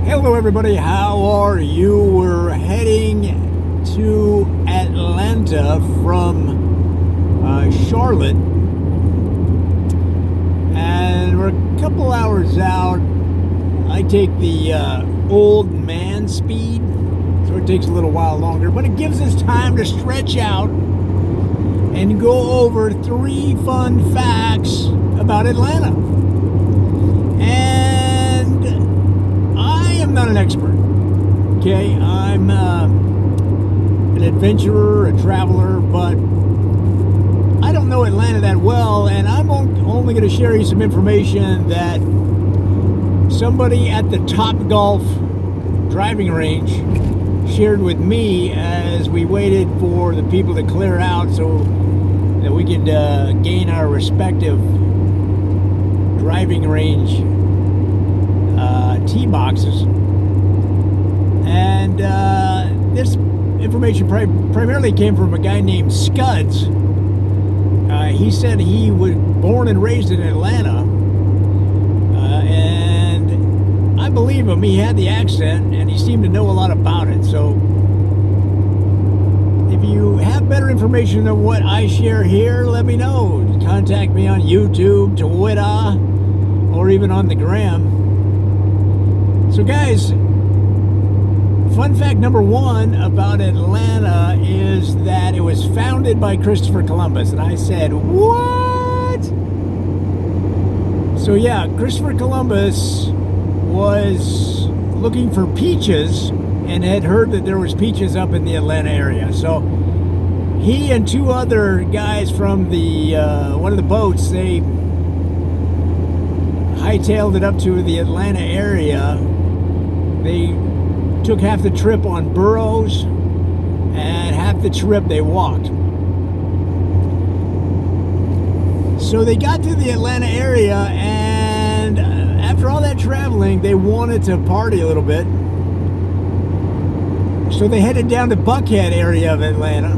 Hello everybody, how are you? We're heading to Atlanta from Charlotte, and we're a couple hours out. I take the old man speed, so it takes a little while longer, but it gives us time to stretch out and go over 3 fun facts about Atlanta. And I am not an expert, okay? I'm an adventurer, a traveler, but I don't know Atlanta that well, and I'm only going to share you some information that somebody at the Topgolf driving range shared with me as we waited for the people to clear out so that we could gain our respective driving range tee boxes. And this information primarily came from a guy named Scuds. He said he was born and raised in Atlanta, and I believe him. He had the accent and he seemed to know a lot about it. So if you have better information than what I share here, let me know. Contact me on YouTube, Twitter, or even on the gram. So guys, fun fact number 1 about Atlanta is that it was founded by Christopher Columbus. And I said, what? So yeah, Christopher Columbus was looking for peaches and had heard that there was peaches up in the Atlanta area. So he and 2 other guys from the one of the boats, they hightailed it up to the Atlanta area. They took half the trip on burros and half the trip they walked. So they got to the Atlanta area, and after all that traveling, they wanted to party a little bit. So they headed down to Buckhead area of Atlanta.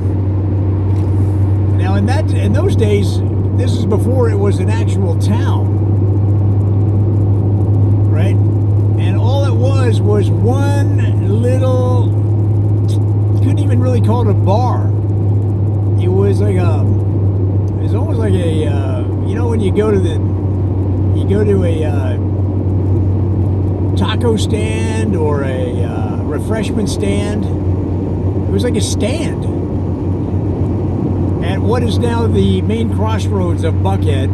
Now in those days, this is before it was an actual town, right? And all it was one little, couldn't even really call it a bar. It was like it's almost like a, you know, when you go to a taco stand or a refreshment stand, it was like a stand at what is now the main crossroads of Buckhead.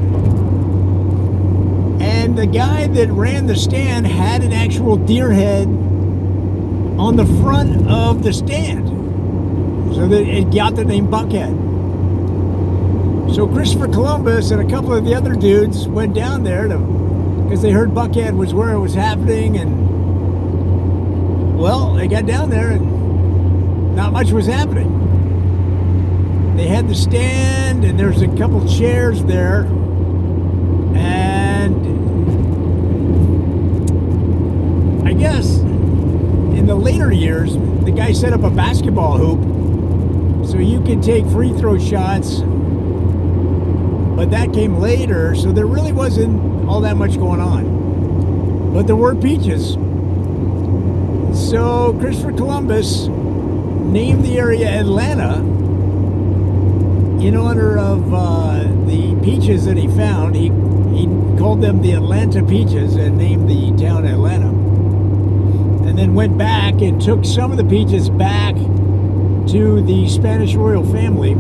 And the guy that ran the stand had an actual deer head on the front of the stand, so that it got the name Buckhead. So Christopher Columbus and a couple of the other dudes went down there because they heard Buckhead was where it was happening, and well, they got down there and not much was happening. They had the stand and there's a couple chairs there, and I guess in the later years, the guy set up a basketball hoop so you could take free throw shots, but that came later, so there really wasn't all that much going on. But there were peaches. So Christopher Columbus named the area Atlanta in honor of the peaches that he found. He called them the Atlanta Peaches and named the town Atlanta. And then went back and took some of the peaches back to the Spanish royal family.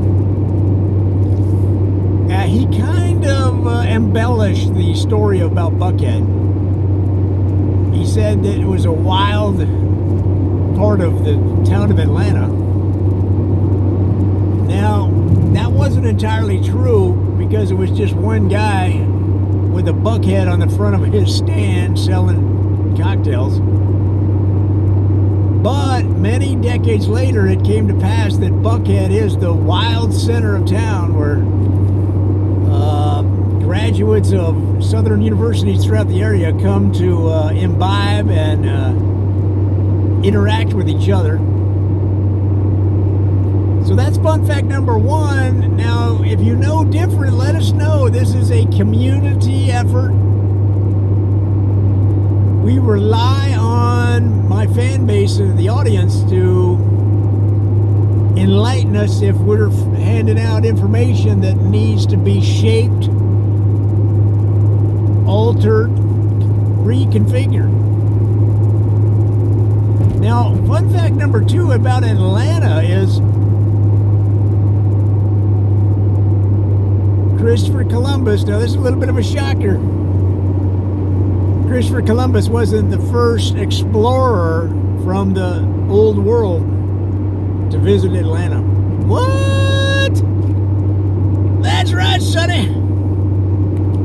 He kind of embellished the story about Buckhead. He said that it was a wild part of the town of Atlanta. Now, that wasn't entirely true, because it was just one guy with a buckhead on the front of his stand selling cocktails. But many decades later, it came to pass that Buckhead is the wild center of town where graduates of southern universities throughout the area come to imbibe and interact with each other. So that's fun fact number 1. Now, if you know different, let us know. This is a community effort. we rely on my fan base and the audience to enlighten us if we're handing out information that needs to be shaped, altered, reconfigured. Now, fun fact number 2 about Atlanta is Christopher Columbus. Now, this is a little bit of a shocker. Christopher Columbus wasn't the first explorer from the old world to visit Atlanta. What? That's right, Sonny.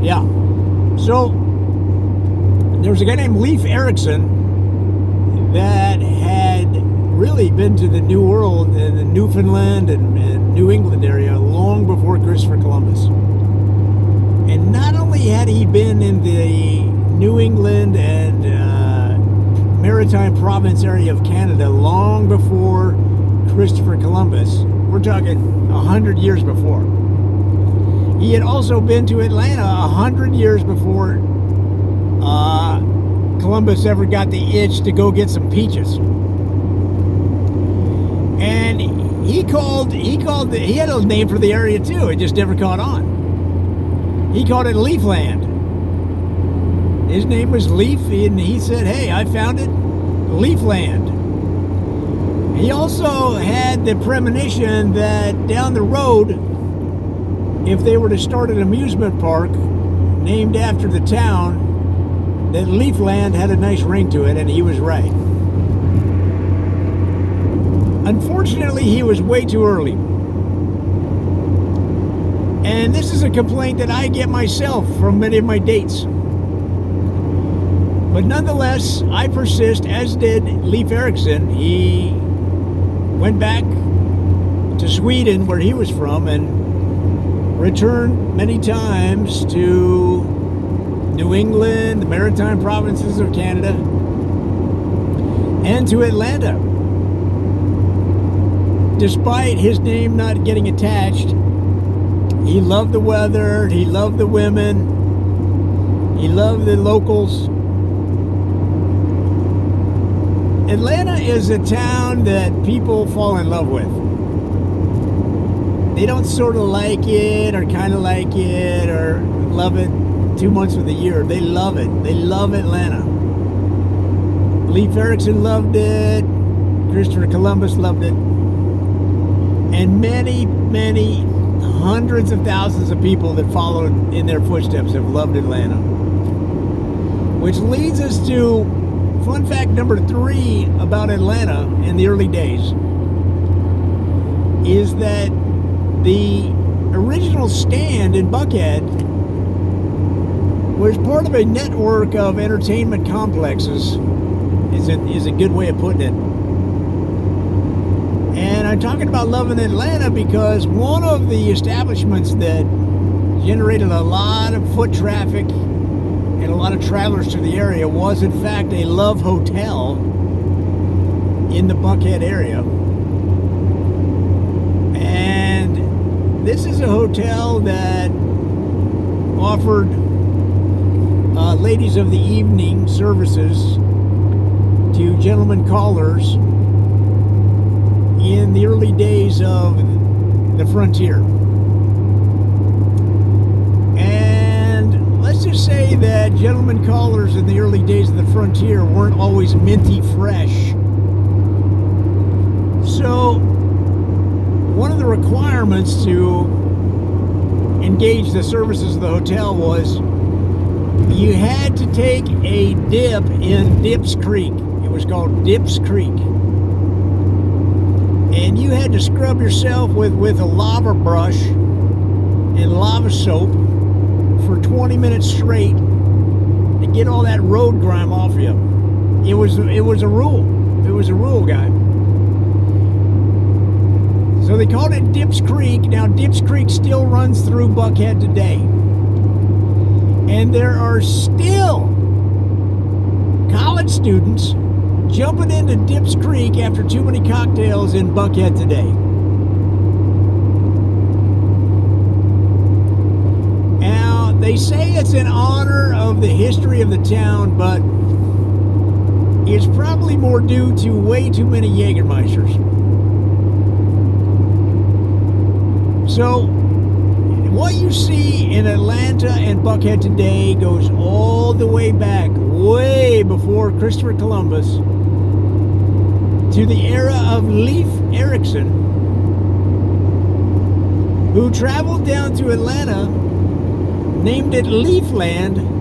Yeah. So, there was a guy named Leif Erikson that had really been to the New World in the Newfoundland and New England area long before Christopher Columbus. And not only had he been in the New England and Maritime Province area of Canada long before Christopher Columbus, we're talking 100 years before. He had also been to Atlanta 100 years before Columbus ever got the itch to go get some peaches. And he had a name for the area too, it just never caught on. He called it Leafland. His name was Leaf, and he said, hey, I found it, Leafland. He also had the premonition that down the road, if they were to start an amusement park named after the town, that Leafland had a nice ring to it, and he was right. Unfortunately, he was way too early. And this is a complaint that I get myself from many of my dates. But nonetheless, I persist, as did Leif Erikson. He went back to Sweden, where he was from, and returned many times to New England, the Maritime Provinces of Canada, and to Atlanta. Despite his name not getting attached, he loved the weather, he loved the women, he loved the locals. Atlanta is a town that people fall in love with. They don't sort of like it or kind of like it or love it 2 months of the year. They love it. They love Atlanta. Leif Erikson loved it. Christopher Columbus loved it. And many, many hundreds of thousands of people that followed in their footsteps have loved Atlanta. Which leads us to fun fact number 3 about Atlanta in the early days is that the original stand in Buckhead was part of a network of entertainment complexes, is a good way of putting it. And I'm talking about loving Atlanta because one of the establishments that generated a lot of foot traffic and a lot of travelers to the area was in fact a Love Hotel in the Buckhead area. And this is a hotel that offered ladies of the evening services to gentlemen callers in the early days of the frontier. And let's just say that gentlemen callers in the early days of the frontier weren't always minty fresh. So one of the requirements to engage the services of the hotel was you had to take a dip in Dips Creek. It was called Dips Creek. And you had to scrub yourself with a lava brush and lava soap for 20 minutes straight to get all that road grime off you. It was a rule. It was a rule, guy. So they called it Dips Creek. Now, Dips Creek still runs through Buckhead today. And there are still college students jumping into Dips Creek after too many cocktails in Buckhead today. Now, they say it's in honor of the history of the town, but probably more due to way too many Jägermeisters. So, what you see in Atlanta and Buckhead today goes all the way back, way before Christopher Columbus, to the era of Leif Erikson, who traveled down to Atlanta, named it Leafland,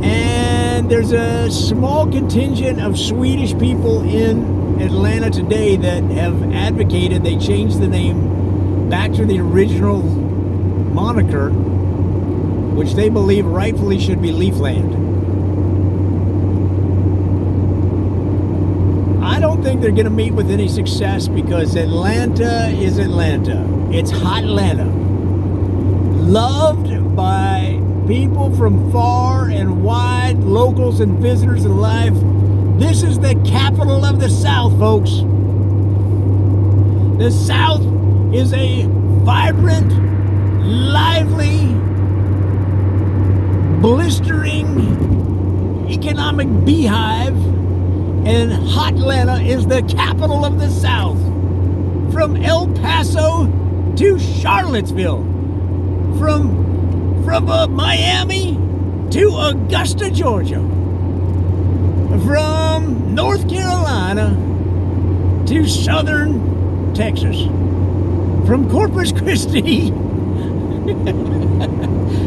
and there's a small contingent of Swedish people in Atlanta today that have advocated they change the name back to the original moniker, which they believe rightfully should be Leafland. I don't think they're going to meet with any success because Atlanta is Atlanta. It's hot Atlanta. Loved by people from far and wide, locals and visitors alike. This is the capital of the South, folks. The South is a vibrant, lively, blistering economic beehive, and hot Atlanta is the capital of the South. From El Paso to Charlottesville, from Miami to Augusta, Georgia, from North Carolina to southern Texas, from Corpus Christi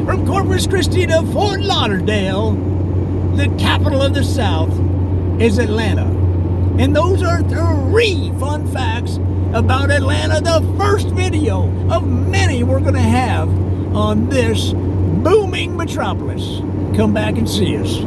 from Corpus Christi to Fort Lauderdale, the capital of the South is Atlanta. And those are 3 fun facts about Atlanta, the first video of many we're going to have on this booming metropolis. Come back and see us.